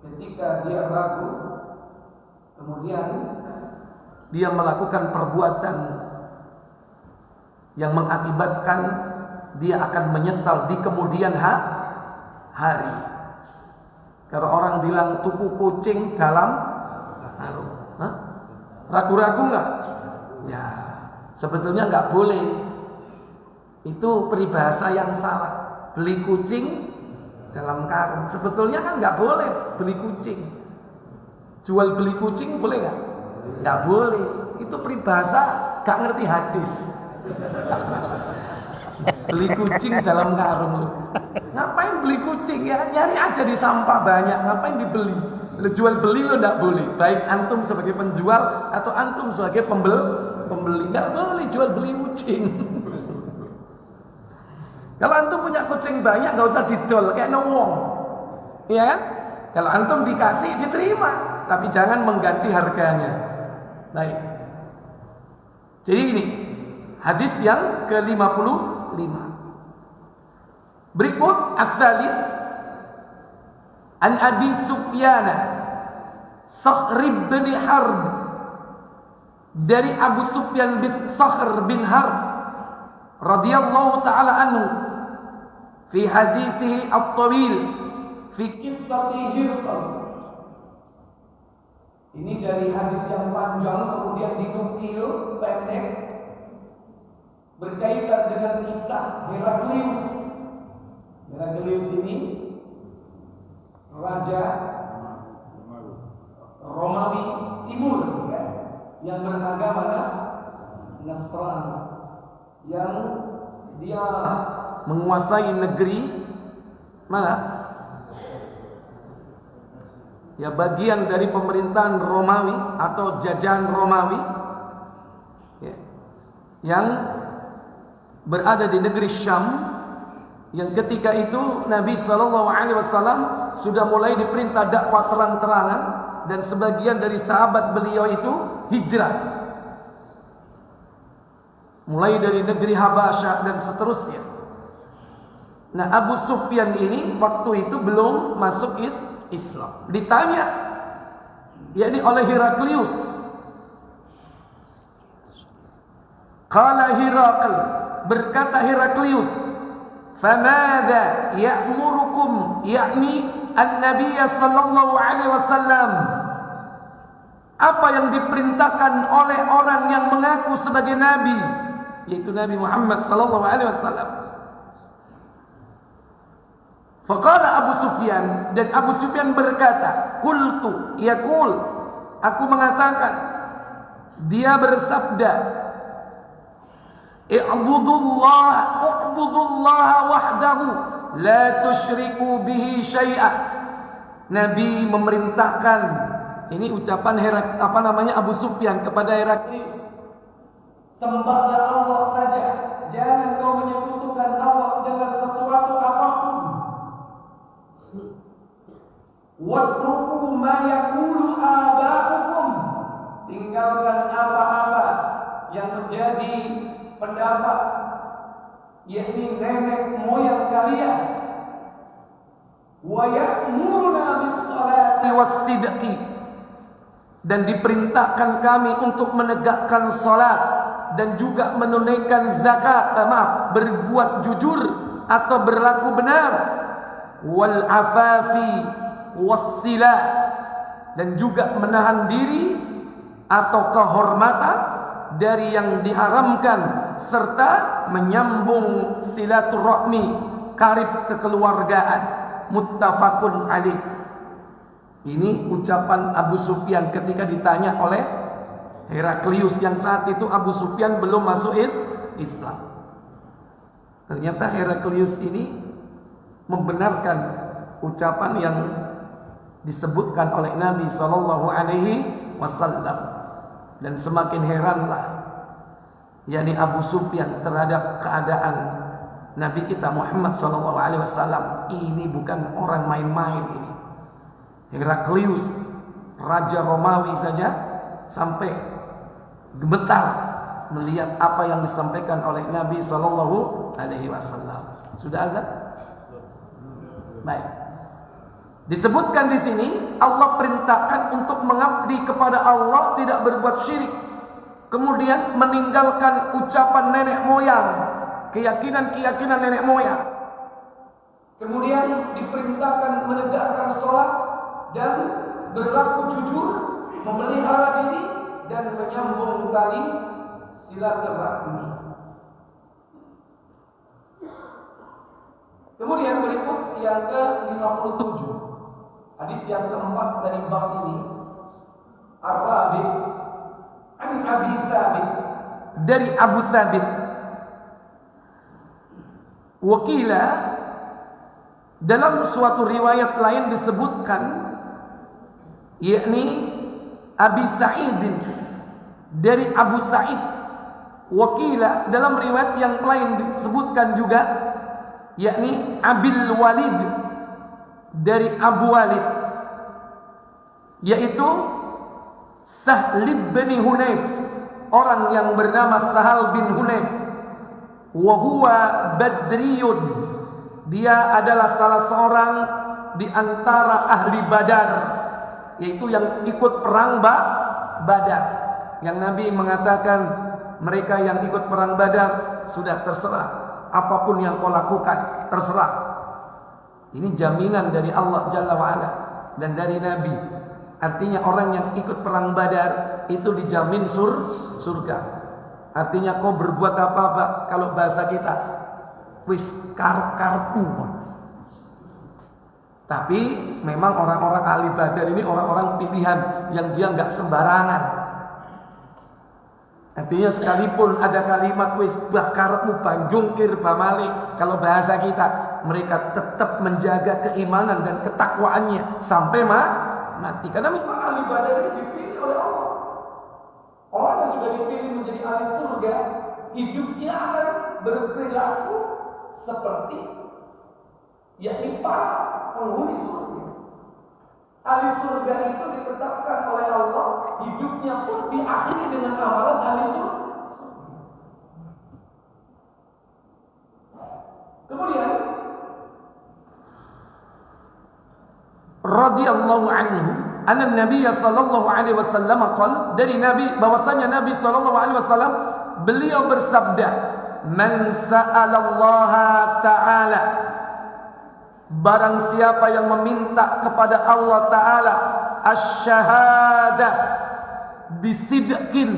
ketika dia ragu, kemudian dia melakukan perbuatan yang mengakibatkan dia akan menyesal di kemudian hari. Kalau orang bilang tuku kucing dalam karung, ragu-ragu nggak? Ya, sebetulnya nggak boleh. Itu peribahasa yang salah. Beli kucing dalam karung. Sebetulnya kan nggak boleh beli kucing. Jual beli kucing boleh nggak? Nggak boleh. Itu peribahasa nggak ngerti hadis. Beli kucing dalam karung. Ngapain beli kucing? Ya nyari aja di sampah banyak. Ngapain dibeli? Lo jual beli lo nggak boleh. Baik antum sebagai penjual atau antum sebagai pembeli nggak boleh jual beli kucing. Kalau antum punya kucing banyak, gak usah didol kayak wong, ya kan? Kalau antum dikasih, diterima, tapi jangan mengganti harganya. Baik. Jadi ini hadis yang ke-55. Berikut as-salis an Abi Sufyan Sakhr bin Harb, dari Abu Sufyan bin Sakhr bin Harb radhiyallahu taala anhu, fi hadithihi at-tawil fi qissati Hirqal. Ini dari hadis yang panjang kemudian dinukil pendek berkaitan dengan kisah Heraklius. Heraklius ini raja Romawi Timur, ya, yang beragama Nasrani, yang dia menguasai negeri mana? Ya, bagian dari pemerintahan Romawi atau jajahan Romawi, ya, yang berada di negeri Syam, yang ketika itu Nabi SAW sudah mulai diperintah dakwah terang-terangan, dan sebagian dari sahabat beliau itu hijrah, mulai dari negeri Habasyah dan seterusnya. Nah, Abu Sufyan ini waktu itu belum masuk Islam. Ditanya, yakni oleh Heraklius. Qala Herakl, berkata Heraklius, "Famadha ya'murukum?" yakni an-nabiy sallallahu alaihi wasallam. Apa yang diperintahkan oleh orang yang mengaku sebagai nabi, yaitu Nabi Muhammad sallallahu alaihi wasallam. Faqala Abu Sufyan, dan Abu Sufyan berkata, qultu yaqul, aku mengatakan, dia bersabda, I'budullaha wahdahu la tusyriku bihi syai'a. Nabi memerintahkan, ini ucapan Abu Sufyan kepada Heraklius, sembahlah Allah saja, jangan kau menyekutukan Allah dengan sesuatu apapun. Watruku ma yaqulu aba'ukum, tinggalkan apa-apa yang menjadi pendapat, yakni nenek moyang kalian. Wa ya'muruna bis-shalati was-sidqi, dan diperintahkan kami untuk menegakkan salat dan juga menunaikan zakat, berbuat jujur atau berlaku benar. Wal afafi was-silah, dan juga menahan diri atau kehormatan dari yang diharamkan, serta menyambung silaturahmi, karib kekeluargaan. Muttafaqun alaih. Ini ucapan Abu Sufyan ketika ditanya oleh Heraklius, yang saat itu Abu Sufyan belum masuk Islam. Ternyata Heraklius ini membenarkan ucapan yang disebutkan oleh Nabi sallallahu alaihi wasallam. Dan semakin heranlah yakni Abu Sufyan terhadap keadaan Nabi kita Muhammad sallallahu alaihi wasallam. Ini bukan orang main-main ini. Heraklius, raja Romawi saja sampai gemetar melihat apa yang disampaikan oleh Nabi sallallahu alaihi wasallam. Sudah ada? Baik. Disebutkan di sini Allah perintahkan untuk mengabdi kepada Allah, tidak berbuat syirik. Kemudian meninggalkan ucapan nenek moyang, keyakinan nenek moyang. Kemudian diperintahkan menegakkan sholat dan berlaku jujur, memelihara diri dan menyambung tali silaturahmi. Kemudian berikut yang ke-57. Hadis yang keempat dari bab ini, Ar-Rabi' an Abi Thabit, dari Abu Thabit. Wakila, dalam suatu riwayat lain disebutkan, yakni Abi Sa'idin, dari Abu Sa'id. Wakila, dalam riwayat yang lain disebutkan juga, yakni Abil Walid, dari Abu Walid, yaitu Sahl bin Hunayf, orang yang bernama Sahal bin Hunayf. Wa huwa Badriyun, dia adalah salah seorang di antara ahli Badar, yaitu yang ikut perang Badar. Yang Nabi mengatakan, mereka yang ikut perang Badar sudah terserah, apapun yang kau lakukan terserah. Ini jaminan dari Allah Jalla wa'ala dan dari Nabi. Artinya orang yang ikut perang Badar itu dijamin surga. Artinya kau berbuat apa-apa, kalau bahasa kita, wis karpu. Tapi memang orang-orang ahli Badar ini orang-orang pilihan yang dia nggak sembarangan. Artinya sekalipun ada kalimat wis bakarmu banjungkir bamalik, kalau bahasa kita, mereka tetap menjaga keimanan dan ketakwaannya sampai mati. Karena memang ahli Badar ini dipilih oleh Allah. Orang yang sudah dipilih menjadi ahli surga, hidupnya akan berperilaku seperti yakni para penghuni surga. Ahli surga itu ditetapkan oleh Allah, hidupnya pun diakhiri dengan amalan ahli surga. Kemudian radhiyallahu anhu anna Nabi sallallahu alaihi wasallam qala, dari Nabi bahwasanya Nabi sallallahu alaihi wasallam beliau bersabda, man sa'alallaha ta'ala, barang siapa yang meminta kepada Allah Ta'ala asy-syahadah bisidqin,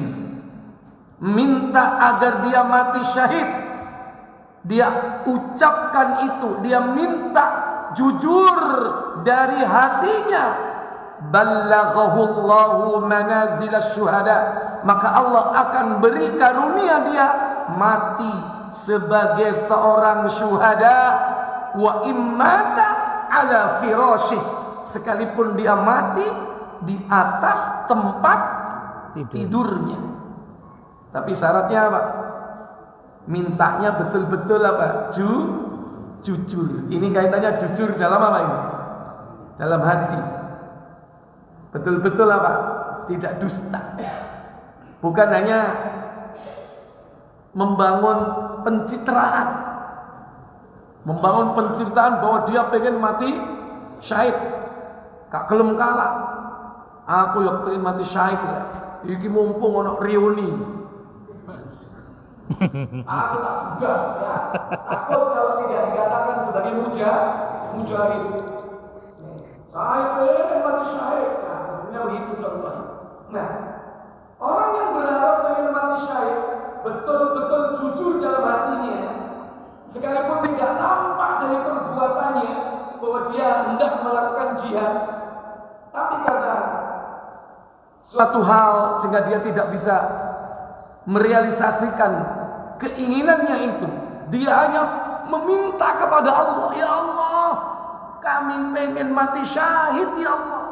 minta agar dia mati syahid, dia ucapkan itu, dia minta jujur dari hatinya, ballaghahu Allahu manazil asy-syuhada, maka Allah akan beri karunia dia mati sebagai seorang syuhada. Wa immata ala firasyih, sekalipun dia mati di atas tempat tidurnya. Tapi syaratnya apa? Mintanya betul-betul apa? Jujur. Ini kaitannya jujur dalam apa ini? Dalam hati. Betul-betul apa? Tidak dusta. Bukan hanya membangun pencitraan, bahwa dia pengen mati syahid, gak gelem kalah. Aku yang pengen mati syahid ya. Iki mumpung ono reuni. Aku tak juga ya. Takut kalau tidak dikatakan sebagai mujahid. Saya pengen mati syahid. Nah, maksudnya begitu contohnya. Nah, orang yang berharap pengen mati syahid betul-betul jujur dalam hatinya, sekalipun tidak nampak dari perbuatannya bahwa dia hendak melakukan jihad, tapi karena suatu hal sehingga dia tidak bisa merealisasikan keinginannya itu, dia hanya meminta kepada Allah, ya Allah, kami pengen mati syahid ya Allah.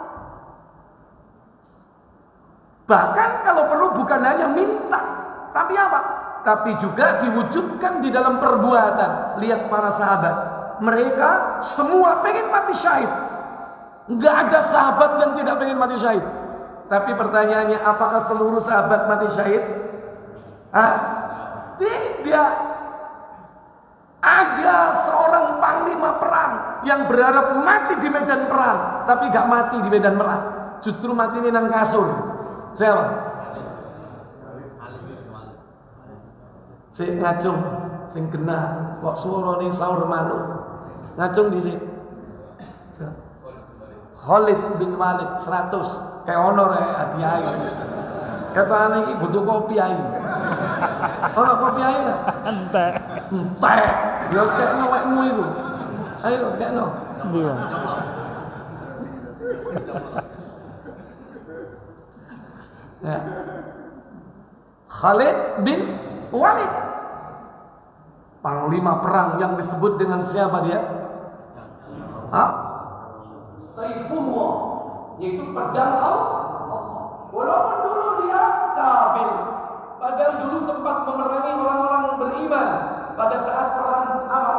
Bahkan kalau perlu bukan hanya minta, tapi apa? Tapi juga diwujudkan di dalam perbuatan. Lihat para sahabat, mereka semua pengen mati syahid. Enggak ada sahabat yang tidak pengen mati syahid. Tapi pertanyaannya, apakah seluruh sahabat mati syahid? Tidak. Ada seorang panglima perang yang berharap mati di medan perang, tapi gak mati di medan perang. Justru mati di nang kasur. Siapa? Sing ngacung, sing kena kok suarane saur manuk. Ngacung di sini. Khalid bin Walid 100 kayak honor hadiah. Katane iki butuh kopi ae. Ono kopi ae ta? Entek. Ya wis kekno wekmu iku. Ayo kekno. Iya. Ya. Khalid bin Walid, panglima perang yang disebut dengan siapa dia? Saifullah, yaitu pedang Allah. Walaupun dulu dia kafir, padahal dulu sempat memerangi orang-orang beriman pada saat perang apa?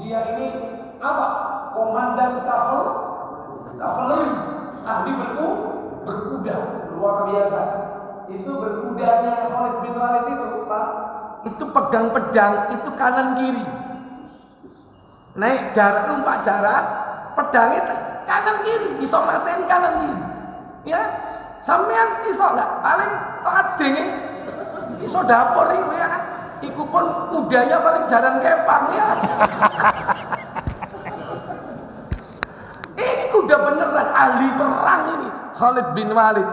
Dia ini apa? Komandan kavaleri, ahli berkuda, luar biasa. Itu berkudanya Khalid bin Walid itu, Pak, itu pegang pedang, itu kanan kiri. Naik jarak, numpak jarak, pedang itu kanan kiri, iso mateni kanan kiri. Ya, sampean iso enggak? Paling ladenge iso dapur iku ya. Iku pun kudanya paling jarang kepang ya. Ini kuda beneran ahli perang ini, Khalid bin Walid.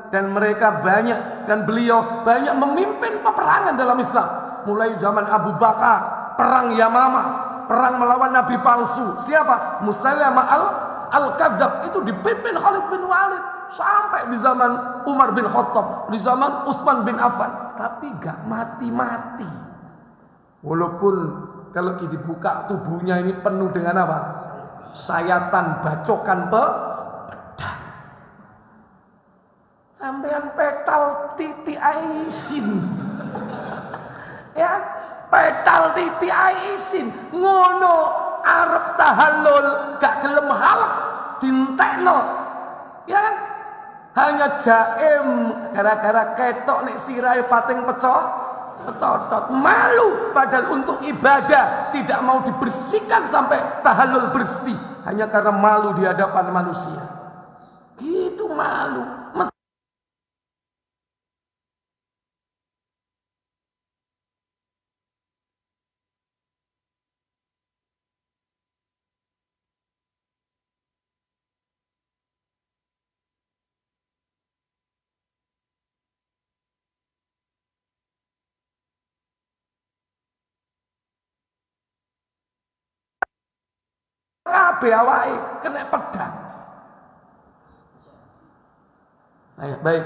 Dan mereka banyak, dan beliau banyak memimpin peperangan dalam Islam. Mulai zaman Abu Bakar, perang Yamamah, perang melawan nabi palsu. Siapa? Musailamah al-Kadzab, itu dipimpin Khalid bin Walid. Sampai di zaman Umar bin Khattab, di zaman Utsman bin Affan. Tapi gak mati-mati. Walaupun kalau dibuka tubuhnya ini penuh dengan apa? Sayatan, bacokan pedang. Sampean petal titik aisin. Ya, Petal titik ae isin ngono arep tahallul gak gelem halak dintekno. Ya kan? Hanya jaim gara-gara ketok nek sirahe pating pecotot. Malu padahal untuk ibadah tidak mau dibersihkan sampai tahallul bersih hanya karena malu di hadapan manusia. Gitu malu. Kabeh awake kena pedang. Ayo, baik.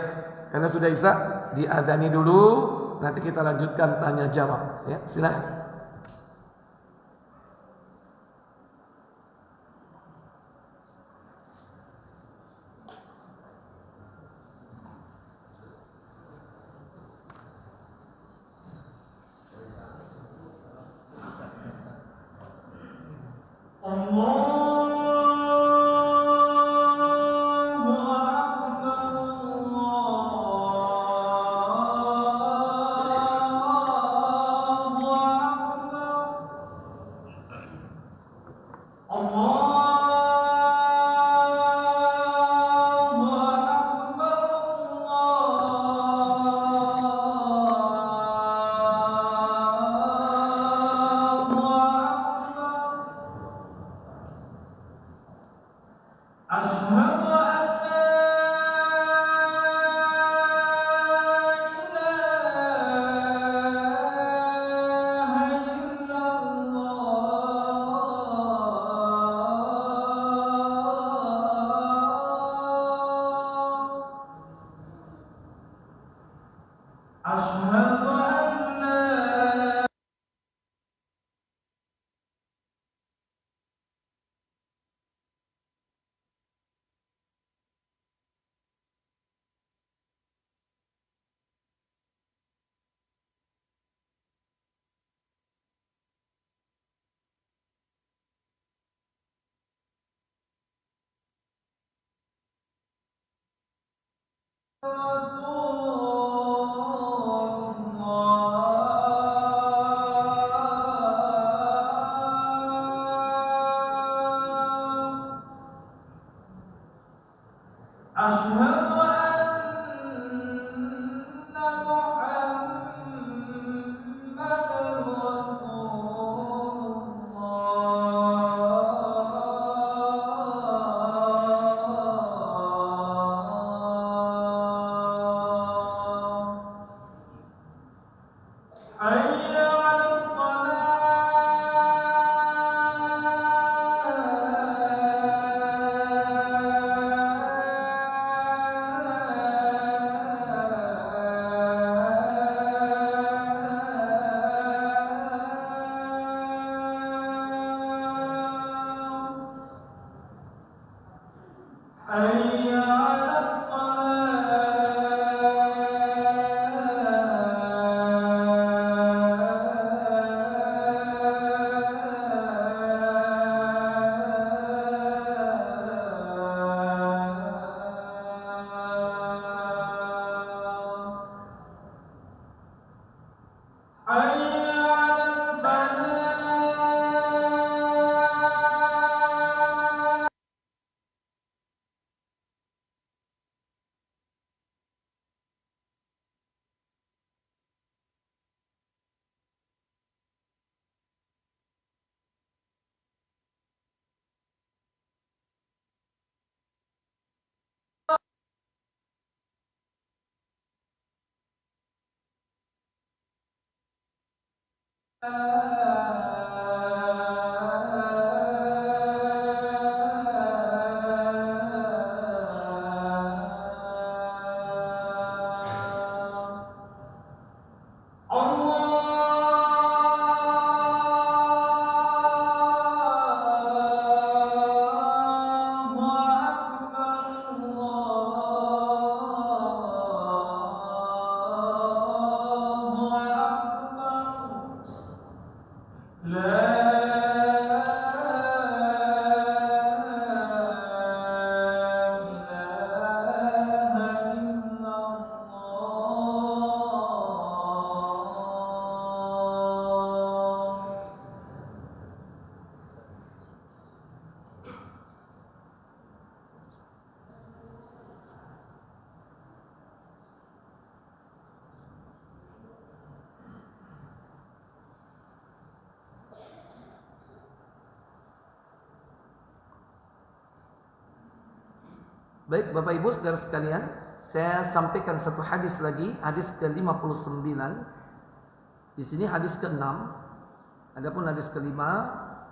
Karena sudah isya, diadzani dulu, nanti kita lanjutkan tanya jawab. Ya, silakan. Baik Bapak Ibu saudara sekalian, saya sampaikan satu hadis lagi, hadis ke-59. Di sini hadis ke-6. Adapun hadis ke-5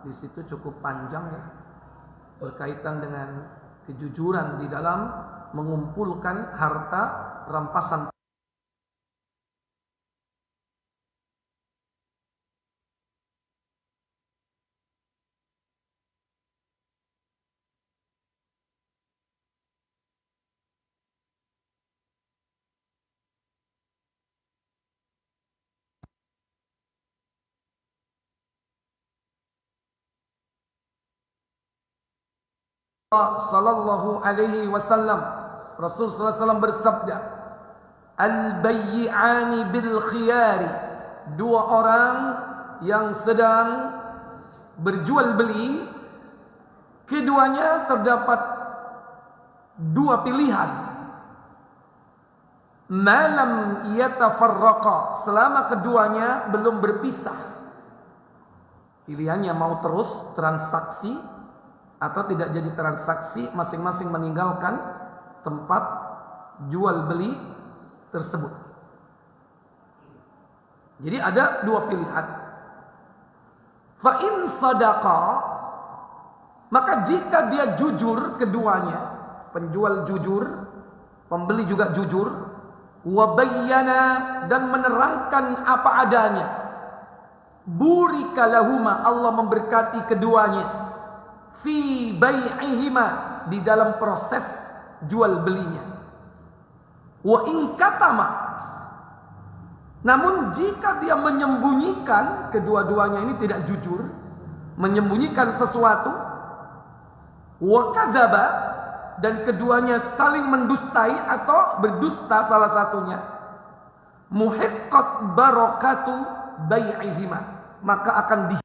di situ cukup panjang ya, berkaitan dengan kejujuran di dalam mengumpulkan harta rampasan. Sallallahu alaihi wasallam, Rasul sallallahu alaihi wasallam bersabda, al-bayyi'ani bil khiyari, dua orang yang sedang berjual beli, keduanya terdapat dua pilihan. Malam yatafarraqa, selama keduanya belum berpisah. Pilihannya mau terus transaksi atau tidak jadi transaksi, masing-masing meninggalkan tempat jual beli tersebut. Jadi ada dua pilihan. Fa in sadaqa, maka jika dia jujur keduanya, penjual jujur, pembeli juga jujur, wa bayyana, dan menerangkan apa adanya, burika lahuma, Allah memberkati keduanya, fi bai'ihima, di dalam proses jual belinya. Wa in katama, namun jika dia menyembunyikan, kedua-duanya ini tidak jujur, menyembunyikan sesuatu, wa kadzaba, dan keduanya saling mendustai atau berdusta salah satunya, muhiqqat barakatu bai'ihima, maka akan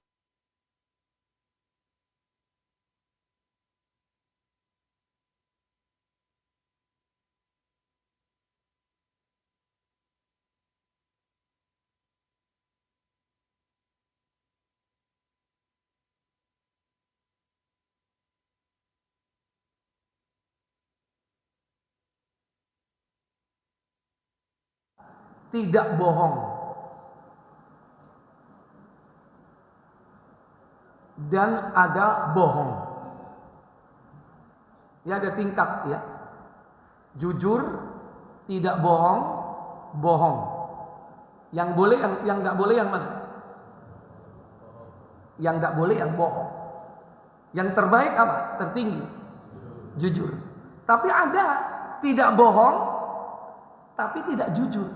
tidak bohong dan ada bohong. Ya, ada tingkat ya. Jujur, tidak bohong, bohong. Yang boleh, yang nggak boleh yang mana? Yang nggak boleh yang bohong. Yang terbaik apa? Tertinggi, jujur. Tapi ada tidak bohong, tapi tidak jujur.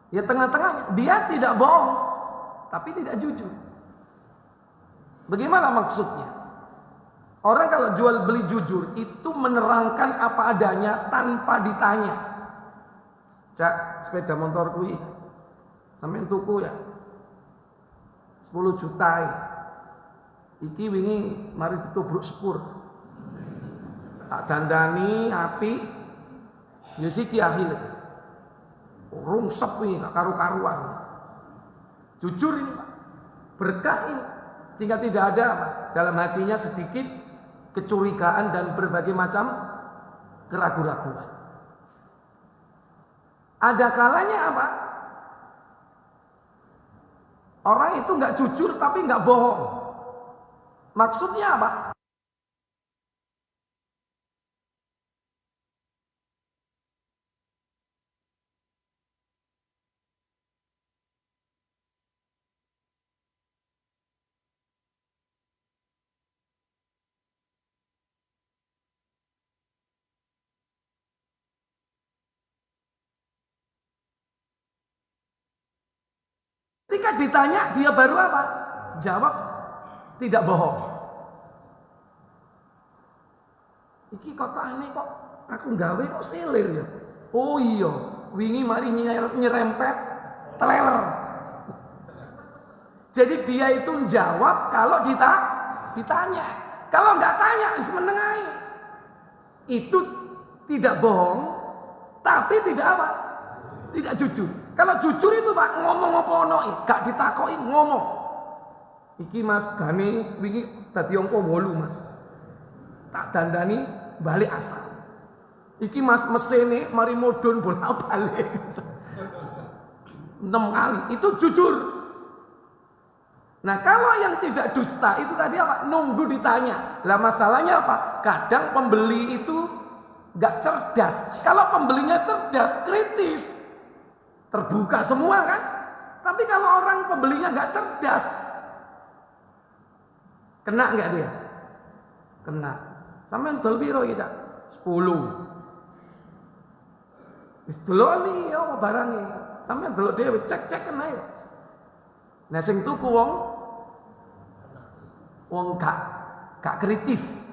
Ya tengah-tengahnya, dia tidak bohong, tapi tidak jujur. Bagaimana maksudnya? Orang kalau jual beli jujur, itu menerangkan apa adanya tanpa ditanya. Cak, sepeda motor kui, sampai tuku ya, 10 juta. Iki wingi mari ditubruk sepur. Tak dandani api, nyusiki akhirnya. Rungsep ini gak karu-karuan. Jujur ini Pak, berkah ini, sehingga tidak ada apa, dalam hatinya sedikit kecurigaan dan berbagai macam keraguan-raguan. Ada kalanya apa? Orang itu nggak jujur tapi nggak bohong. Maksudnya apa? Ketika ditanya, dia baru apa? Jawab tidak bohong. Iki kok aneh kok, aku gawe kok selir ya. Oh iya, wingi mari nyerempet teler. Jadi dia itu jawab kalau ditanya. Kalau nggak tanya, is menengahi. Itu tidak bohong, tapi tidak apa? Tidak jujur. Kalau jujur itu Pak, ngomong apa ono, gak ditakoki ngomong. Iki Mas Gani wingi dadi angka 8 Mas. tak dandani balik asal. Iki mas mesene mari mudhun bolak-balik 6 kali, itu jujur. Nah kalau yang tidak dusta itu tadi apa? Nunggu ditanya. Lah masalahnya apa? Kadang pembeli itu gak cerdas. Kalau pembelinya cerdas, kritis, terbuka semua kan. Tapi kalau orang pembelinya gak cerdas, kena gak dia? Kena. Sampeyan dol piro iki, Cak? 10. Wis delok apa barange. Sampeyan delok dhewe, cek-cek kena ya. Nah sing tuku wong gak kritis.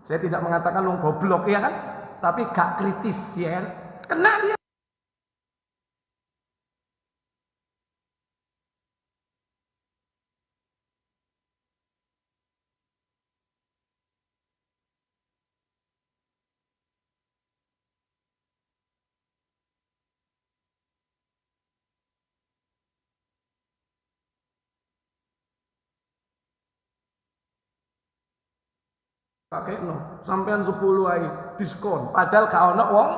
Saya tidak mengatakan wong goblok ya kan, tapi gak kritis ya kan. Kena dia. Pakai no, sampean 10 ae diskon, padahal gak ono wong.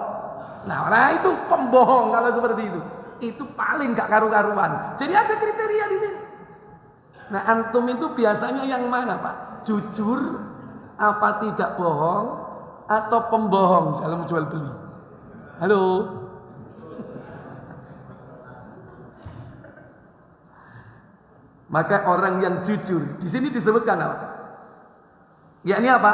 Nah, itu pembohong kalau seperti itu. Itu paling gak karu-karuan. Jadi ada kriteria di sini. Nah, antum itu biasanya yang mana, Pak? Jujur apa tidak bohong atau pembohong dalam jual beli? Halo. Maka orang yang jujur di sini disebutkan apa? Yakni apa?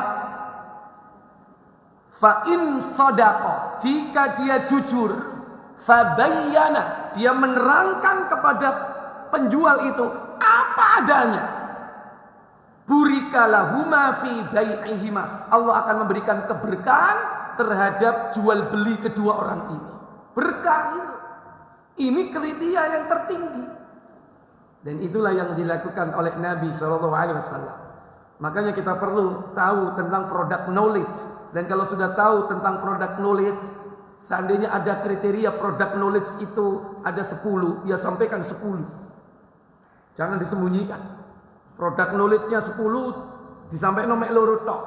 Fa'in sodako, jika dia jujur, fabayyana, dia menerangkan kepada penjual itu apa adanya, burikalahuma fi bai'ihima, Allah akan memberikan keberkahan terhadap jual beli kedua orang ini. Berkah itu. Ini kriteria yang tertinggi. Dan itulah yang dilakukan oleh Nabi SAW. Makanya kita perlu tahu tentang product knowledge. Dan kalau sudah tahu tentang product knowledge, seandainya ada kriteria product knowledge itu ada 10, ya sampaikan 10. Jangan disembunyikan. Product knowledge-nya 10, disampaikan mek loro tok.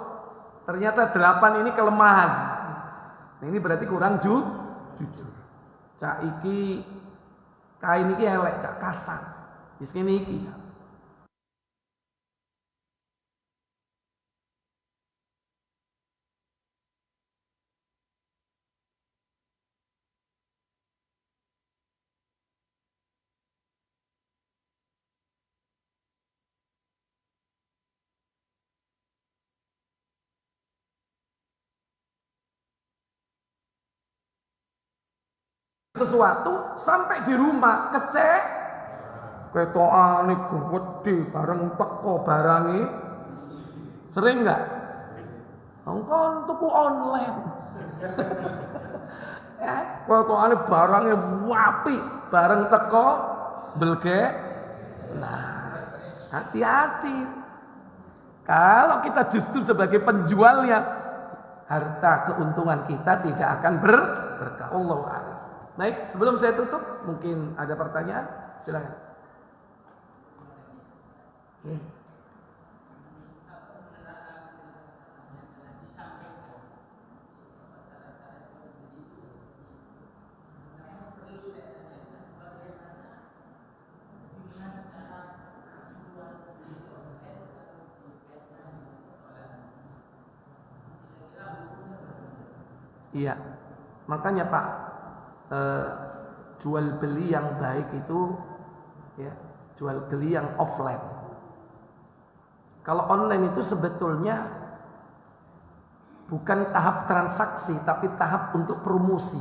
Ternyata 8 ini kelemahan. Nah, ini berarti kurang jujur. Cak iki kain iki elek, cak kasar. Wis ngene iki. Sesuatu sampai di rumah ketokane gede bareng teko barangi. Sering enggak? Engkon tuku online. Ya, ketokane barangnya wapi bareng teko belge. Nah, hati-hati. Kalau kita justru sebagai penjualnya, harta keuntungan kita tidak akan berkah. Allahu a'lam. Baik, sebelum saya tutup, mungkin ada pertanyaan, silakan. Iya, makanya Pak, jual beli yang baik itu ya, jual beli yang offline. Kalau online itu sebetulnya bukan tahap transaksi tapi tahap untuk promosi.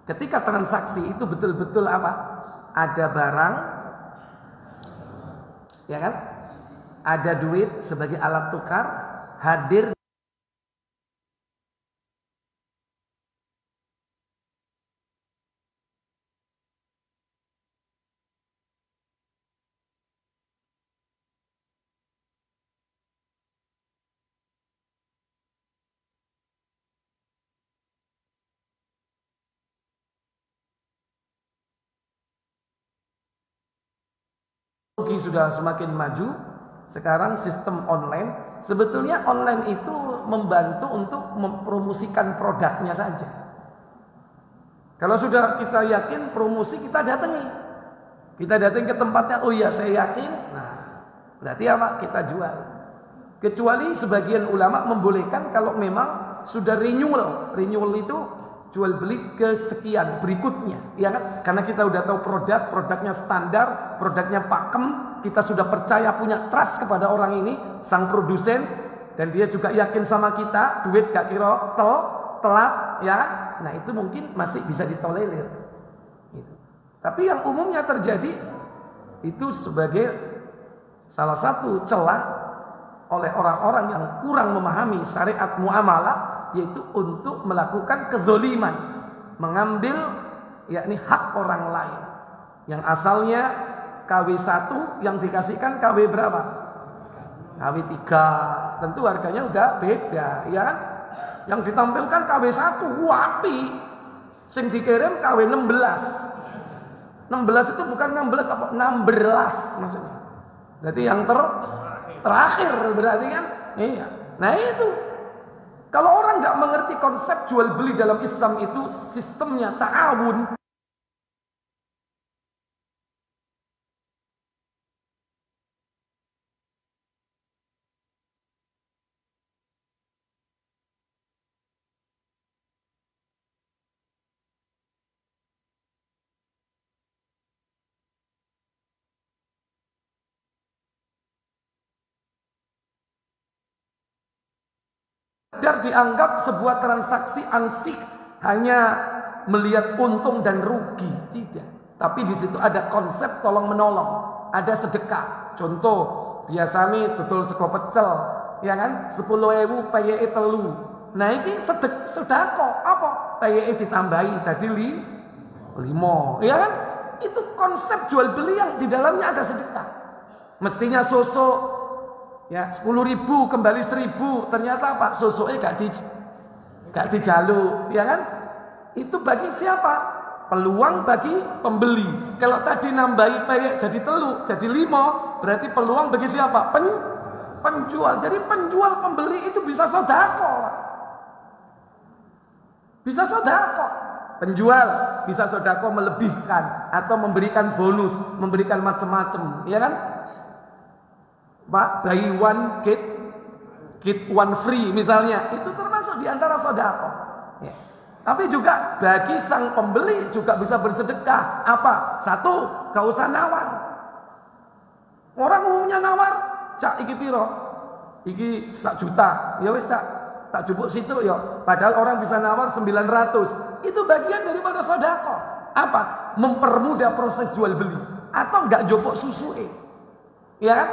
Ketika transaksi itu betul-betul apa? Ada barang, ya kan? Ada duit sebagai alat tukar, hadir sudah semakin maju. Sekarang sistem online Sebetulnya online itu membantu untuk mempromosikan produknya saja. Kalau sudah kita yakin promosi, kita datangi. Kita datang ke tempatnya, oh iya saya yakin. Nah, berarti apa? Kita jual. Kecuali sebagian ulama membolehkan kalau memang sudah renewal. Renewal itu jual beli kesekian berikutnya, ya kan? Karena kita udah tahu produknya standar, produknya pakem, kita sudah percaya, punya trust kepada orang ini, sang produsen, dan dia juga yakin sama kita, duit gak kira telat, ya. Nah itu mungkin masih bisa ditolerir. Gitu. Tapi yang umumnya terjadi itu sebagai salah satu celah oleh orang-orang yang kurang memahami syariat muamalah, yaitu untuk melakukan kezoliman, mengambil yakni hak orang lain yang asalnya KW1 yang dikasihkan KW berapa? KW3. Tentu harganya udah beda, ya kan? Yang ditampilkan KW1 wapi, sing dikirim KW16. 16 itu bukan 16 apa? 16 maksudnya. Jadi yang terakhir berarti kan? Iya. Nah itu. Kalau orang nggak mengerti konsep jual beli dalam Islam itu sistemnya ta'awun. Dan dianggap sebuah transaksi ansih, hanya melihat untung dan rugi, tidak. Tapi di situ ada konsep tolong menolong, ada sedekah. Contoh, biasanya tutul sego pecel, ya kan? 10.000 payeke telu. Nah ini sedekah apa? Payeke ditambahi tadi 5, ya kan? Itu konsep jual beli yang di dalamnya ada sedekah. Mestinya sosok ya 10.000 kembali 1.000, ternyata apa? Sosoknya gak dijaluk, ya kan? Itu bagi siapa? Peluang bagi pembeli. Kalau tadi nambahi payek jadi telu, jadi 5, berarti peluang bagi siapa? Penjual. Jadi penjual pembeli itu bisa sedekah. Bisa sedekah. Penjual bisa sedekah melebihkan atau memberikan bonus, memberikan macam-macam, ya kan? Buy one get one free misalnya, itu termasuk diantara sedekah. Ya. Tapi juga bagi sang pembeli juga bisa bersedekah. Apa? Satu, gak usah nawar. Orang umumnya nawar, cak iki piro? Iki 1 juta. Ya wis tak jupuk situ ya. Padahal orang bisa nawar 900. Itu bagian daripada sedekah. Apa? Mempermudah proses jual beli atau enggak jopok susuke. Ya kan?